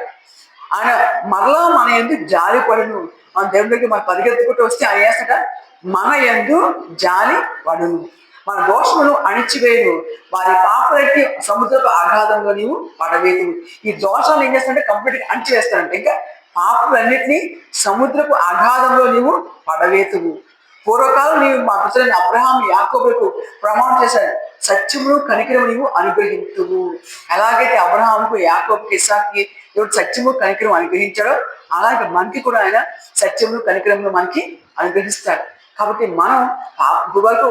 ఆయన మరలా మన ఎందుకు జాలి పడును. మన దేవుని దగ్గర మన పరిగెత్తుకుంటూ వస్తే ఆయన చేస్తాడ, మన యందు జాలి పడును, మన దోషమును అణిచివేయను, వారి పాపలకి సముద్రపు ఆఘాతంలో నీవు పడవేతువు. ఈ దోషాలు ఏం చేస్తాడంటే కంప్లీట్గా అణిచివేస్తాడంటే, ఇంకా పాపలన్నింటినీ సముద్రపు ఆఘాతంలో నీవు పడవేతువు. పూర్వకాలం నీవు మా పితరులైన అబ్రహాము యాకోబులకు ప్రమాణం చేశాడు, సత్యమును కనికరము నీవు అనుగ్రహించువు. ఎలాగైతే అబ్రహాముకు, యాకోబుకి, ఇస్సాకుకి దేవుడు సత్యము కనికరం అనుగ్రహించాడో అలాగే మనకి కూడా ఆయన సత్యమును కనికరమును మనకి అనుగ్రహిస్తాడు. కాబట్టి మనం ఇప్పటివరకు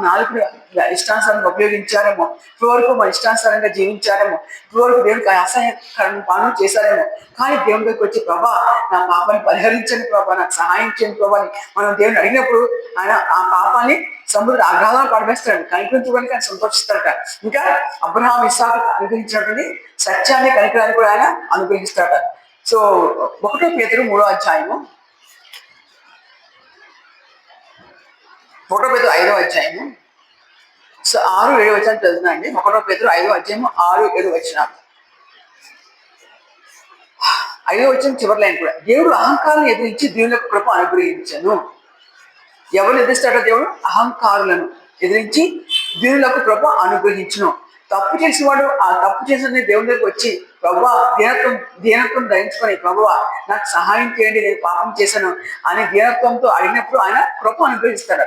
నాలుగుని ఇష్టానుసారంగా ఉపయోగించారేమో, ఇప్పటివరకు మన ఇష్టానుసారంగా జీవించారేమో, ఇప్పటివరకు దేవుడికి అసహ్యకరమైన పనులు చేశారేమో. కానీ దేవుని దగ్గరికి వచ్చి ప్రభా నా పాపాన్ని పరిహరించండి ప్రభా, నాకు సహాయం చేయండి ప్రభా అని మనం దేవుని అడిగినప్పుడు ఆయన ఆ పాపాన్ని సముద్ర అగాధాలు పడివేస్తాడు, కనికరించడానికి ఆయన సంతోషిస్తాడట. ఇంకా అబ్రహాం, ఇస్సాకు అనుగ్రహించినటువంటి సత్యాన్ని, కనికరాన్ని కూడా ఆయన అనుగ్రహిస్తాడట. సో 1 పేతురు 3వ అధ్యాయము, 1 పేతురు 5వ అధ్యాయము, సో 6-7 వచనాలు చదువుతున్నాండి. 1 పేతురు 5వ అధ్యాయము 6-7 వచనాలు. 5వ వచనం చివరి లైన్ కూడా, దేవుడు అహంకారం ఎదిరించి దీవులకు కృప అనుగ్రహించను. ఎవరు ఎదిరిస్తాడో దేవుడు? అహంకారులను ఎదిరించి దీనులకు కృప అనుగ్రహించును. తప్పు చేసేవాడు ఆ తప్పు చేసిన దేవుని దగ్గరికి వచ్చి ప్రభువా దీనత్వం ధరించుకొని ప్రభువా నాకు సహాయం చేయండి, నేను పాపం చేశాను అని దీనత్వంతో అడిగినప్పుడు ఆయన కృప అనుగ్రహిస్తాడు.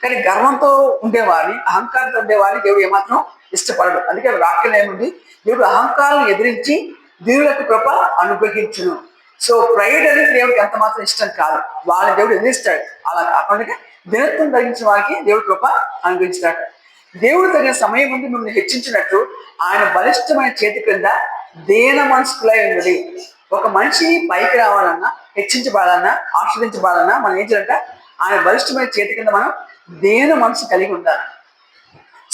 కానీ గర్వంతో ఉండేవారిని, అహంకారంతో ఉండేవారిని దేవుడు ఏమాత్రం ఇష్టపడడు. అందుకే వాక్యం ఏముంది, దేవుడు అహంకారం ఎదిరించి దేవులకు కృప అనుగ్రహించును. సో ప్రైడ్ అనేది దేవుడికి ఎంత మాత్రం ఇష్టం కాదు, వాళ్ళ దేవుడు ఎదిరిస్తాడు. అలా కాకుండా దినత్వం తగ్గించిన వారికి దేవుడు కృప అనుగ్రహించాడు. దేవుడు తగిన సమయం ముందు మిమ్మల్ని హెచ్చించినట్టు ఆయన బలిష్టమైన చేతి క్రింద దేన మనస్కులై ఉన్నది. ఒక మనిషి పైకి రావాలన్నా, హెచ్చించబడాలన్నా, ఆశ్రదించబడాలన్నా మనం ఏం చేయాలంటే ఆయన బలిష్టమైన చేతి కింద మనం దేన మనసు కలిగి ఉండాలి.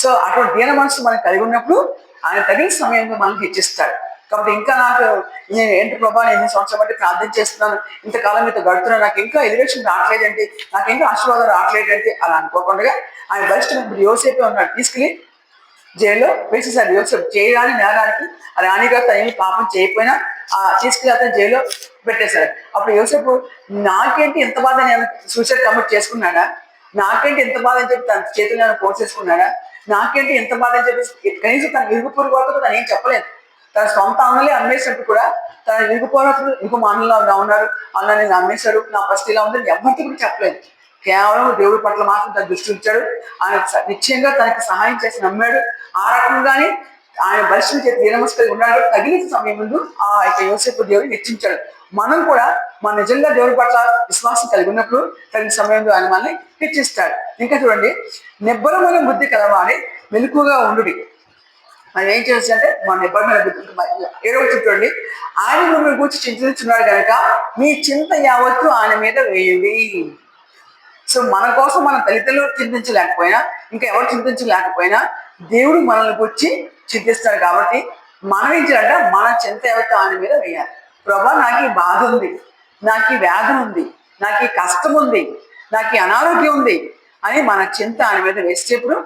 సో అటువంటి దీన మనసు మనం కలిగి ఉన్నప్పుడు ఆయన తగిన సమయంలో మనం హెచ్చిస్తాడు. కాబట్టి ఇంకా నేను ఏంటి ప్రభా, నేను 8 సంవత్సరాల బట్టి ప్రార్థన చేస్తున్నాను, ఇంతకాలం మీతో గడుపుతున్నాను, నాకు ఇంకా ఎలివేషన్ రావట్లేదంటే, నాకు ఇంకా ఆశీర్వాదం రావట్లేదంటే అలా అనుకోకుండా ఆయన బలిష్టమైన యోసేపే ఉన్నాడు, తీసుకెళ్ళి జైల్లో వేసేసారు. యోసేపు చేయడానికి నేరానికి రాణిగారు తన ఏమి పాపం చేయకపోయినా తీసుకెళ్ళి అతను జైల్లో పెట్టేశారు. అప్పుడు యోసేపు నాకేంటి ఎంత బాధ, నేను సూసైడ్ కమిట్ చేసుకున్నాడా, నాకేంటి ఎంత బాధ అని చెప్పి తన చేతులు నేను పోసేసుకున్నాడా, నాకేంటి ఎంత బాధ అని చెప్పి కనీసం తన ఇరుగు పొరుగు వాళ్ళతో తను ఏం చెప్పలేదు. తన సొంత అన్నలే అమ్మేసినట్టు కూడా తన ఇరుగుపోయినప్పుడు ఇంకో మా అన్నలో ఉన్నారు, అన్న నేను అమ్మేశాడు, నా పరిస్థితి ఇలా ఉందని ఎవరికి కూడా చెప్పలేదు. కేవలం దేవుడి పట్ల మాత్రం తన దృష్టి ఉంచాడు. ఆయన నిశ్చయంగా తనకి సహాయం చేసి నమ్మాడు. ఆ రకంగానే ఆయన బలిష్టం చేతి దీనమస్కరి ఉన్నాడు. తగిన సమయం ముందు ఆ యొక్క యోసేపు దేవుడు హెచ్చించాడు. మనం కూడా మన నిజంగా దేవుడి పట్ల విశ్వాసం కలిగి ఉన్నప్పుడు తగిన సమయంలో ఆయన మనల్ని హెచ్చిస్తాడు. ఇంకా చూడండి, నిబ్బరమైన బుద్ధి కలవాడి మెలకుగా ఉండు. మనం ఏం చేయాల్సి అంటే మన నిబ్బరమైన బుద్ధి. 7వ చూడండి, ఆయన మిమ్మల్ని గురించి చింతిస్తున్నాడు కనుక మీ చింత యావత్తు ఆయన మీద వేయండి. సో మన కోసం మన తల్లిదండ్రులు చింతించలేకపోయినా, ఇంకా ఎవరు చింతించలేకపోయినా దేవుడు మనల్ని గురించి చింతిస్తాడు. కాబట్టి మనం ఏం చేయాలంటే మన చింత యావత్తు ఆయన మీద వేయాలి. ప్రభా, నాకు ఈ బాధ ఉంది, నాకు ఈ వ్యాధి ఉంది, నాకు ఈ కష్టం ఉంది, నాకు ఈ అనారోగ్యం ఉంది అని మన చింత ఆయన మీద వేసేప్పుడు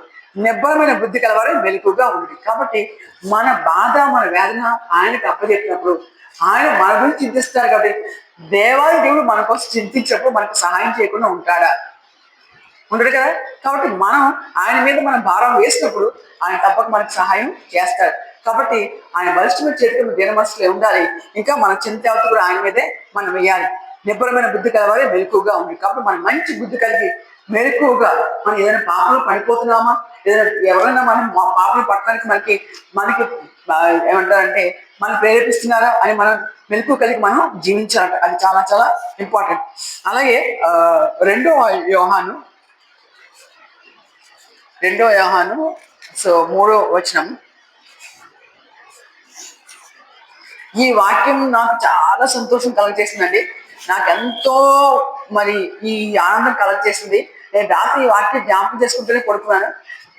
నిబ్బరమైన బుద్ధి కలవారు మెలకుగా ఉంది. కాబట్టి మన బాధ, మన వేదన ఆయనకు అప్పచెప్పినప్పుడు ఆయన మన గురించి చింతిస్తారు. కాబట్టి దేవుడు మన కోసం చింతించినప్పుడు మనకు సహాయం చేయకుండా ఉంటాడా? ఉండడు కదా. కాబట్టి మనం ఆయన మీద మన భారం వేసినప్పుడు ఆయన తప్పక మనకు సహాయం చేస్తాడు. కాబట్టి ఆయన బలిష్టమైన చేతికి దీన మనసులో ఉండాలి. ఇంకా మన చింత యావత్తు కూడా ఆయన మీదే మనం వేయాలి. నిబ్బరమైన బుద్ధి కలవారే మెలకుగా ఉంది. కాబట్టి మనం మంచి బుద్ధి కలిగి మెలకుగా మనం ఏదైనా పాపలు పడిపోతున్నామా, ఏదైనా ఎవరైనా మనం పాపలు పట్టడానికి మనకి ఏమంటారంటే మనం ప్రేరేపిస్తున్నారా అని మనం మెలకు కలిగి మనం జీవించాలంట. అది చాలా చాలా ఇంపార్టెంట్. అలాగే 2వ యోహాను 3వ వచనం, ఈ వాక్యం నాకు చాలా సంతోషం కలగజేసిందండి. నాకెంతో ఈ ఆనందం కలగజేసింది. నేను రాత్రి ఈ వాక్యం జ్ఞాపకం చేసుకుంటూనే పడుకున్నాను.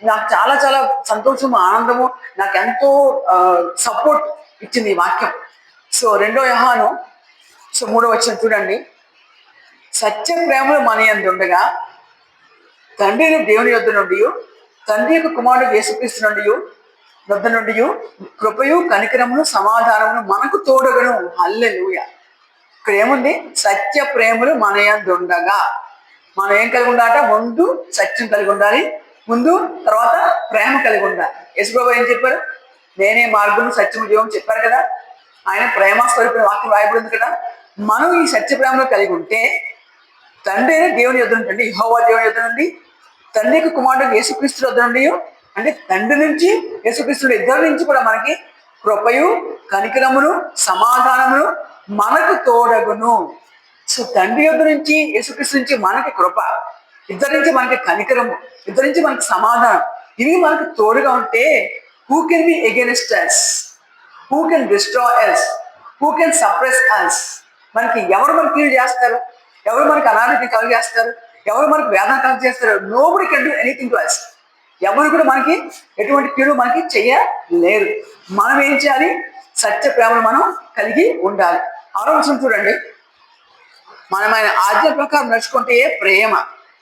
నాకు చాలా చాలా సంతోషము, ఆనందము, నాకు ఎంతో సపోర్ట్ ఇచ్చింది ఈ వాక్యం. సో 2వ యోహాను 3వ వచనం చూడండి, సత్య ప్రేమలు మన యందు ఉండగా తండ్రిని దేవుని యొద్ద నుండి, తండ్రి యొక్క కుమారుడు యేసుక్రీస్తు యొద్ద నుండి కృపయు కనికరమును సమాధానమును మనకు తోడగను. హల్లెలూయా. ఇక్కడ ఏముంది? సత్య ప్రేమలు మన యందు ఉండగా. మనం ఏం కలిగి ఉండాలంటే ముందు సత్యం కలిగి ఉండాలి, ముందు తర్వాత ప్రేమ కలిగి ఉండాలి. యేసుప్రభువు ఏం చెప్పారు? నేనే మార్గము సత్యము జీవం చెప్పారు కదా. ఆయన ప్రేమ స్వరూపిన వాక్యం రాయబడింది కదా. మనం ఈ సత్య ప్రేమలో కలిగి ఉంటే తండ్రి దేవుని యొద్ద నుండి, యెహోవా దేవుని యొద్ద నుండి, తండ్రికి కుమారుడు యేసుక్రీస్తు యొద్ద నుండి, అంటే తండ్రి నుంచి యేసుక్రీస్తు ఇద్దరి నుంచి కూడా మనకి కృపయు కనికరమును సమాధానమును మనకు తోడగును. సో తండ్రి యొద్ద నుంచి యేసుక్రీస్తు నుంచి మనకి కృప, ఇద్దరి నుంచి మనకి కనికరము, ఇద్దరి నుంచి మనకి సమాధానం, ఇవి మనకు తోడుగా ఉంటే who can be against us? Who can destroy us? Who can suppress us? మనకి ఎవరు మనకి కీడు చేస్తారు? ఎవరు మనకి అనారోగ్యం కలిగేస్తారు? ఎవరు మనకు వేదన కలిగేస్తారు? Nobody can do anything to us. ఎవరు కూడా మనకి ఎటువంటి కీడు మనకి చెయ్యలేరు. మనం ఏం చేయాలి? సత్య ప్రేమను మనం కలిగి ఉండాలి. 6వ వచనం చూడండి, మనం ఆయన ఆజ్ఞ ప్రకారం నడుచుకుంటే ప్రేమ.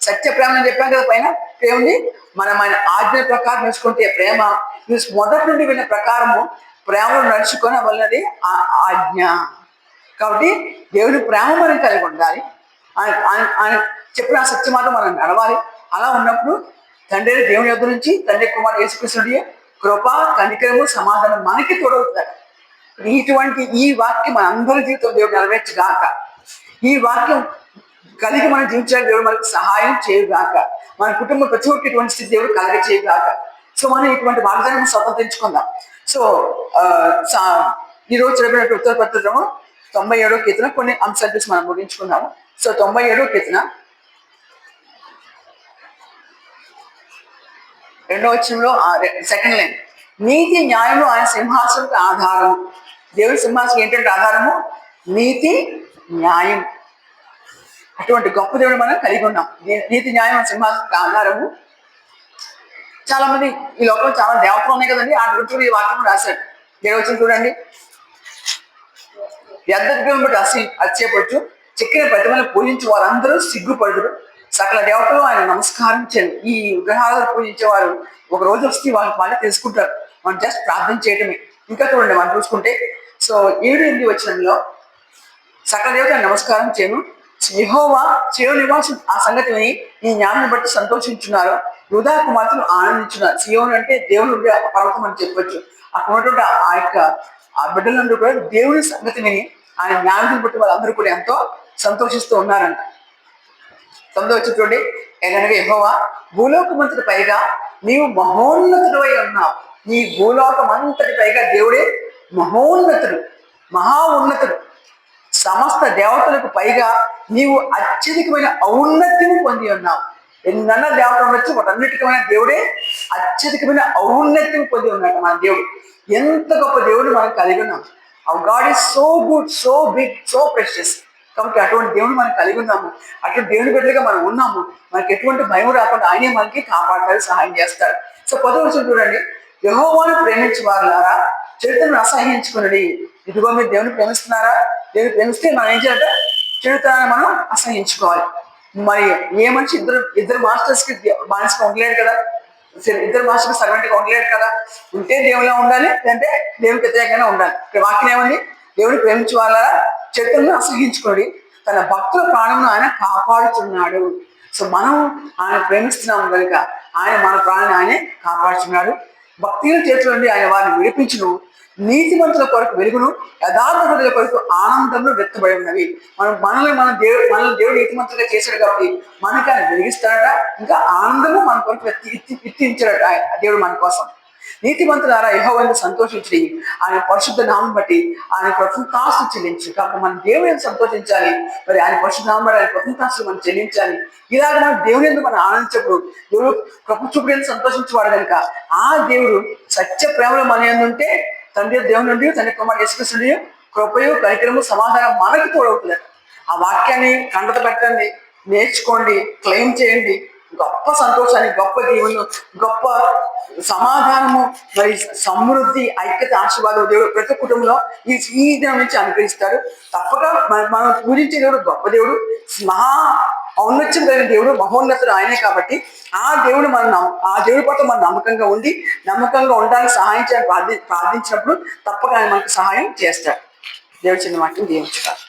సత్య ప్రేమ అని చెప్పాం కదా పైన, ప్రేమని మనం ఆయన ఆజ్ఞ ప్రకారం నడుచుకుంటే ప్రేమ. మొదటి నుండి విన్న ప్రకారము ప్రేమను నడుచుకొని వల్లది ఆజ్ఞ. కాబట్టి దేవుని ప్రేమ మనం కలిగి ఉండాలి. ఆయన చెప్పిన సత్య మాట మనం నడవాలి. అలా ఉన్నప్పుడు తండ్రి దేవుని యొద్ద నుంచి, తండ్రి కుమారుడు యేసుక్రీస్తు కృప కనికరము సమాధానం మనకి తోడవుతారు. ఇటువంటి ఈ వాక్యం మన అందరి జీవితం దేవుడు నెరవేర్చుగాక. ఈ వాక్యం కలిగి మనం జీవించడానికి దేవుడు మనకు సహాయం చేయుగాక. మన కుటుంబం ప్రతి ఒక్కరికి ఇటువంటి స్థితి దేవుడు కలగ చేయగాక. సో మనం ఇటువంటి వాగ్దానం స్వతంత్రించుకుందాం. సో ఈ రోజు చదివినట్టు ఉత్తరపత్రము 97వ కీర్తన కొన్ని అంశాలు చూసి మనం ముగించుకుందాము. సో 97వ కీర్తన 2వ వచనంలో సెకండ్ లైన్, నీతి న్యాయము ఆయన సింహాసనకు ఆధారము. దేవుడి సింహాసనం ఏంటంటే ఆధారము నీతి న్యాయం. అటువంటి గొప్ప దేవుడు మనం కలిగి ఉన్నాం. నీతి న్యాయం సింహాసనకు ఆధారము. చాలా మంది ఈ లోకంలో చాలా దేవతలు ఉన్నాయి కదండి, ఆ గురించి ఈ వాక్యం రాశాడు. దేవుడు చూడండి, వ్యర్థం బట్టి అచ్చయపడుచు చెక్కిన ప్రతిమను పూజించే వారందరూ సిగ్గుపడుదురు, సకల దేవతలు ఆయన నమస్కరించారు. ఈ విగ్రహాలను పూజించే వారు ఒక రోజు వస్తే వాళ్ళే తెలుసుకుంటారు, మనం జస్ట్ ప్రార్థన చేయటమే. ఇంకా చూడండి మనం చూసుకుంటే, సో 7-8 వచనంలో సకల దేవతలు నమస్కారం చేయను, యెహోవా సియోను నివాసం ఆ సంగతి విని ఈ జ్ఞానాన్ని బట్టి సంతోషించున్నారు, యూదా కుమార్తెలు ఆనందించున్నారు. సియోను అంటే దేవుడు పర్వతం అని చెప్పొచ్చు. అక్కడ ఉన్నటువంటి ఆ బిడ్డలందరూ కూడా దేవుని సంగతి విని ఆయన జ్ఞానాన్ని బట్టి వాళ్ళందరూ కూడా ఎంతో సంతోషిస్తూ ఉన్నారంట. 9వ వచనం చూడండి, ఎలాగనగా యెహోవా భూలోకమంతటి పైగా నీవు మహోన్నతుడు అయి ఉన్నావు. ఈ భూలోకం అంతటి పైగా దేవుడే మహోన్నతుడు, మహా ఉన్నతుడు. సమస్త దేవతలకు పైగా నీవు అత్యధికమైన ఔన్నత్యం పొంది ఉన్నావు. ఎన్నన్నా దేవతలు ఉండొచ్చు, వాటన్నిటికమైన దేవుడే అత్యధికమైన ఔన్నత్యం పొంది ఉన్నాడు మన దేవుడు. ఎంత గొప్ప దేవుడు మనం కలిగి ఉన్నాం. Our God is so good, so big, so precious. కాబట్టి అటువంటి దేవుడు మనం కలిగి ఉన్నాము. అటువంటి దేవుని బిడ్డలుగా మనం ఉన్నాము. మనకి ఎటువంటి భయం రాకుండా ఆయనే మనకి కాపాడతారు, సహాయం చేస్తాడు. సో 10వ వచనం చూడండి, యెహోవాను ప్రేమించే వారులారా చెడుతను అసహ్యించుకున్నది. ఇదిగో మీరు దేవుని ప్రేమిస్తున్నారా? దేవుని ప్రేమిస్తే మనం ఏం చేయాలంటే చెడుతనాన్ని మనం అసహించుకోవాలి. మరి ఏ మనిషి ఇద్దరు మాస్టర్స్ కి బానిసగా ఉండలేడు కదా, ఇద్దరు మాస్టర్కి సర్వెంట్గా ఉండలేడు కదా. ఉంటే దేవునిలో ఉండాలి, లేదంటే దేవునికి వ్యతిరేకంగా ఉండాలి. ఇక్కడ వాక్యం ఏమంది? దేవుని ప్రేమించే వాళ్ళ చెడులను అసహించుకోడి, తన భక్తుల ప్రాణమును ఆయన కాపాడుతున్నాడు. సో మనం ఆయన ప్రేమిస్తున్నాము కనుక ఆయన మన ప్రాణాన్ని ఆయనే కాపాడుతున్నాడు. భక్తుల చేతుల నుండి ఆయన వారిని విడిపించును, నీతిమంతుల కొరకు వెలుగును, యథార్థవంతుల కొరకు ఆనందంలో వ్యక్తపడి ఉన్నవి. మనల్ని దేవుడు నీతిమంతులుగా చేశాడు కాబట్టి మనకి ఆయన వెలిగిస్తాడట, ఇంకా ఆనందము మన కొరకు ఇచ్చించాడట దేవుడు మన కోసం. నీతిమంతులారా యెహోవాను సంతోషించి ఆయన పరిశుద్ధ నామం బట్టి ఆయన కృతజ్ఞతాస్తులు చెల్లించు. కాబట్టి మనం దేవుని సంతోషించాలి, మరి ఆయన పరిశుద్ధ నామం బట్టి ఆయన కృతజ్ఞతాస్తులు మనం చెల్లించాలి. ఇలాగ మనం దేవుని ఎందుకు మనం ఆనందించినప్పుడు దేవుడు కృప చూపుడు సంతోషించేవాడు కనుక ఆ దేవుడు సత్య ప్రేమలో మన ఎందుంటే తండ్రి దేవుని నుండి తండ్రి కుమారుడు యేసుక్రీస్తు కృపయు కనికరము సమాధానం మనకి తోడవుతుంది. ఆ వాక్యాన్ని కండత పెట్టండి, నేర్చుకోండి, క్లెయిమ్ చేయండి. గొప్ప సంతోషాన్ని, గొప్ప జీవనం, గొప్ప సమాధానము, మరి సమృద్ధి, ఐక్యత, ఆశీర్వాదం దేవుడు ప్రతి కుటుంబంలో ఈ దినం నుంచి అనుగ్రహిస్తాడు. తప్పక మనం పూజించే దేవుడు గొప్ప దేవుడు, మహా ఔన్నత్యం కలిగిన దేవుడు, మహోన్నతుడు ఆయనే. కాబట్టి ఆ దేవుడు ఆ దేవుడి పట్ల మనం నమ్మకంగా ఉండడానికి సహాయం చేయాలని ప్రార్థించినప్పుడు తప్పక ఆయన మనకు సహాయం చేస్తాడు. దేవుడు చిన్న వాక్యం దీవించుతాడు.